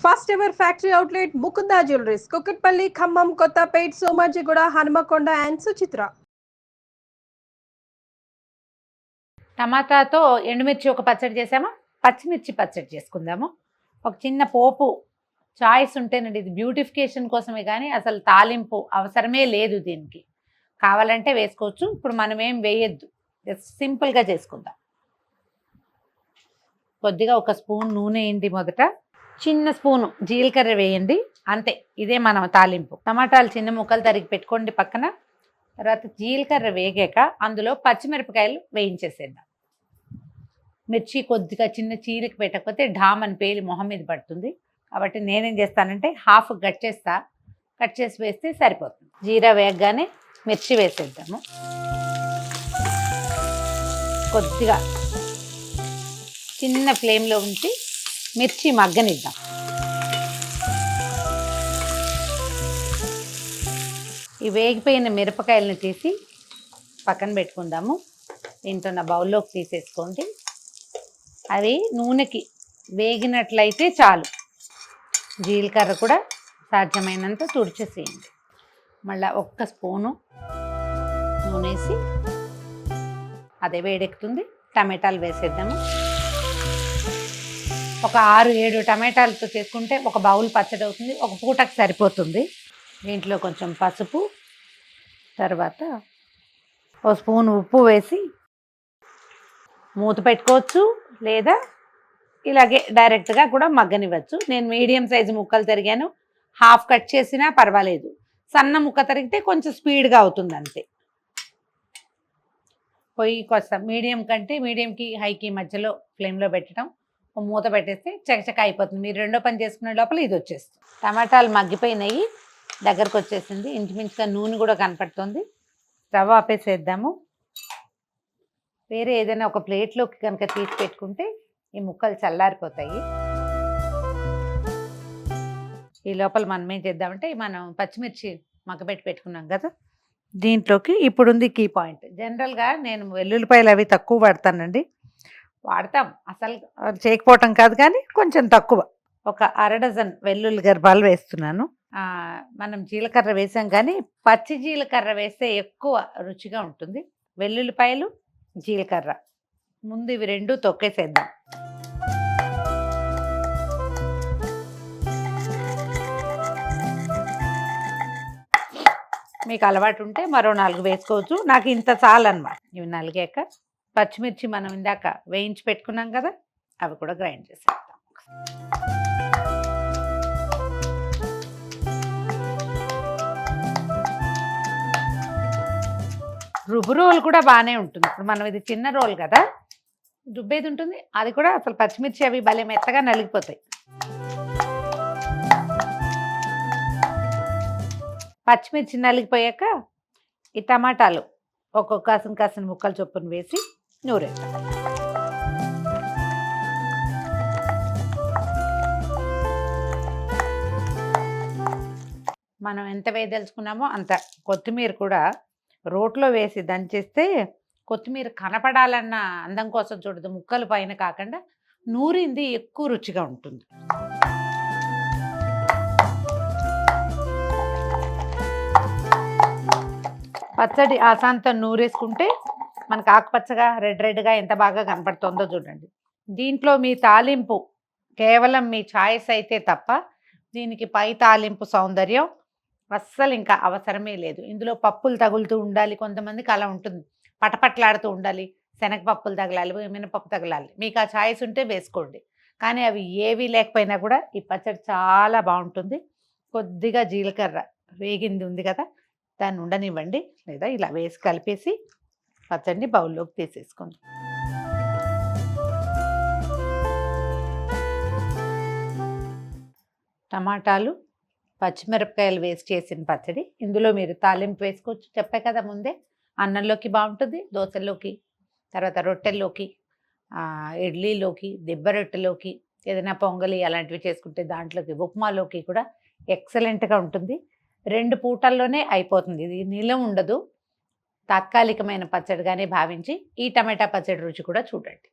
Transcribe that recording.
First ever factory outlet Mukunda jewelleries, Kukatpally, Khammam, Kothapet, Somajiguda, Hanumakonda and Suchitra. టమాటాతో ఎండుమిర్చి ఒక పచ్చడి చేసామా, పచ్చిమిర్చి పచ్చడి చేసుకుందాము. ఒక చిన్న పోపు చాయిస్ ఉంటేనండి, ఇది బ్యూటిఫికేషన్ కోసమే కానీ అసలు తాలింపు అవసరమే లేదు. దీనికి కావాలంటే వేసుకోవచ్చు, ఇప్పుడు మనం ఏం వేయద్దు, జస్ట్ సింపుల్గా చేసుకుందాం. కొద్దిగా ఒక స్పూన్ నూనె వేయండి, మొదట చిన్న స్పూను జీలకర్ర వేయండి, అంతే. ఇదే మనం తాలింపు. టమాటాలు చిన్న ముక్కలు తరిగి పెట్టుకోండి పక్కన. తర్వాత జీలకర్ర వేగాక అందులో పచ్చిమిరపకాయలు వేయించేసేద్దాం. మిర్చి కొద్దిగా చిన్న చీలిక పెట్టకపోతే ఢామ్ అని పేలి మొహం మీద పడుతుంది. కాబట్టి నేనేం చేస్తానంటే హాఫ్ కట్ చేసి వేస్తే సరిపోతుంది. జీరా వేగగానే మిర్చి వేసేద్దాము. కొద్దిగా చిన్న ఫ్లేమ్లో ఉంచి మిర్చి మగ్గనిద్దాం. ఈ వేగిపోయిన మిరపకాయలను తీసి పక్కన పెట్టుకుందాము. దీంట్లో నా బౌల్లోకి తీసేసుకోండి. అవి నూనెకి వేగినట్లయితే చాలు. జీలకర్ర కూడా సాధ్యమైనంత తుడిచేసేయండి. మళ్ళీ ఒక్క స్పూను నూనె వేసి అదే వేడెక్కుతుంది. టమాటాలు వేసేద్దాము. ఒక 6-7 టమాటాలతో చేసుకుంటే ఒక బౌల్ పచ్చడి అవుతుంది, ఒక పూటకు సరిపోతుంది. దీంట్లో కొంచెం పసుపు, తర్వాత ఒక స్పూన్ ఉప్పు వేసి మూత పెట్టుకోవచ్చు, లేదా ఇలాగే డైరెక్ట్గా కూడా మగ్గనివ్వచ్చు. నేను మీడియం సైజు ముక్కలు తరిగాను, హాఫ్ కట్ చేసినా పర్వాలేదు. సన్న ముక్క తరిగితే కొంచెం స్పీడ్గా అవుతుంది అంతే. పొయ్యి కొంచెం మీడియంకి హైకి మధ్యలో ఫ్లేమ్లో పెట్టడం, మూత పెట్టేస్తే చకచక అయిపోతుంది. మీరు రెండో పని చేసుకునే లోపల ఇది వచ్చేస్తుంది. టమాటాలు మగ్గిపోయినాయి, దగ్గరకు వచ్చేసింది. ఇంచుమించుగా నూనె కూడా కనపడుతుంది. స్టవ్ ఆపేసేద్దాము. వేరే ఏదైనా ఒక ప్లేట్లోకి కనుక తీసి పెట్టుకుంటే ఈ ముక్కలు చల్లారిపోతాయి. ఈ లోపల మనం ఏం చేద్దామంటే, మనం పచ్చిమిర్చి మగ్గబెట్టి పెట్టుకున్నాం కదా, దీంట్లోకి ఇప్పుడు ఉంది కీ పాయింట్. జనరల్గా నేను వెల్లుల్లిపాయలు అవి తక్కువ వాడతానండి. వాడతాం, అసలు చేయకపోవటం కాదు, కానీ కొంచెం తక్కువ. ఒక 1/2 డజన్ వెల్లుల్లి గర్భాలు వేస్తున్నాను. మనం జీలకర్ర వేసాం, కానీ పచ్చి జీలకర్ర వేస్తే ఎక్కువ రుచిగా ఉంటుంది. వెల్లుల్లిపాయలు, జీలకర్ర ముందు ఇవి రెండు తొక్కేసేద్దాం. మీకు అలవాటు ఉంటే మరో 4 వేసుకోవచ్చు, నాకు ఇంత చాలన్నమాట. ఇవి నలిగాక పచ్చిమిర్చి మనం ఇందాక వేయించి పెట్టుకున్నాం కదా, అవి కూడా గ్రైండ్ చేసేద్దాం. రుబ్బు రోల్ కూడా బాగానే ఉంటుంది. ఇప్పుడు మనం ఇది చిన్న రోల్ కదా, రుబ్బేది ఉంటుంది, అది కూడా అసలు పచ్చిమిర్చి అవి భలే మెత్తగా నలిగిపోతాయి. పచ్చిమిర్చి నలిగిపోయాక ఈ టమాటాలు ఒక్కొక్క కాసిన ముక్కలు చొప్పున వేసి నూరేద్దాం. మనం ఎంత వేయదలుచుకున్నామో అంత. కొత్తిమీర కూడా రోట్లో వేసి దంచేస్తే కొత్తిమీర కనపడాలన్న అందం కోసం చూడదు, ముక్కలు పైన కాకుండా నూరింది ఎక్కువ రుచిగా ఉంటుంది. పచ్చడి ఆసాంతం నూరేసుకుంటే మనకు ఆకుపచ్చగా రెడ్గా ఎంత బాగా కనపడుతుందో చూడండి. దీంట్లో మీ తాలింపు కేవలం మీ ఛాయిస్ అయితే తప్ప దీనికి పై తాలింపు సౌందర్యం అస్సలు ఇంకా అవసరమే లేదు. ఇందులో పప్పులు తగులుతూ ఉండాలి, కొంతమందికి అలా ఉంటుంది, పటపట్లాడుతూ ఉండాలి, శనగపప్పులు తగలాలి, మినపప్పు తగలాలి. మీకు ఆ ఛాయిస్ ఉంటే వేసుకోండి, కానీ అవి ఏవి లేకపోయినా కూడా ఈ పచ్చడి చాలా బాగుంటుంది. కొద్దిగా జీలకర్ర వేగింది ఉంది కదా, దాన్ని ఉండనివ్వండి, లేదా ఇలా వేసి కలిపేసి పచ్చడిని బౌల్లోకి తీసేసుకోండి. టమాటాలు, పచ్చిమిరపకాయలు వేసి చేసిన పచ్చడి. ఇందులో మీరు తాలింపు వేసుకోవచ్చు, చెప్పే కదా ముందే. అన్నంలోకి బాగుంటుంది, దోశల్లోకి, తర్వాత రొట్టెల్లోకి, ఇడ్లీలోకి, దిబ్బ రొట్టెలోకి, ఏదైనా పొంగలి అలాంటివి చేసుకుంటే దాంట్లోకి, ఉప్మాలోకి కూడా ఎక్సలెంట్గా ఉంటుంది. 2 పూటల్లోనే అయిపోతుంది. ఇది నిలవ ఉండదు, తాత్కాలికమైన పచ్చడిగానే భావించి ఈ టమాటా పచ్చడి రుచి కూడా చూడండి.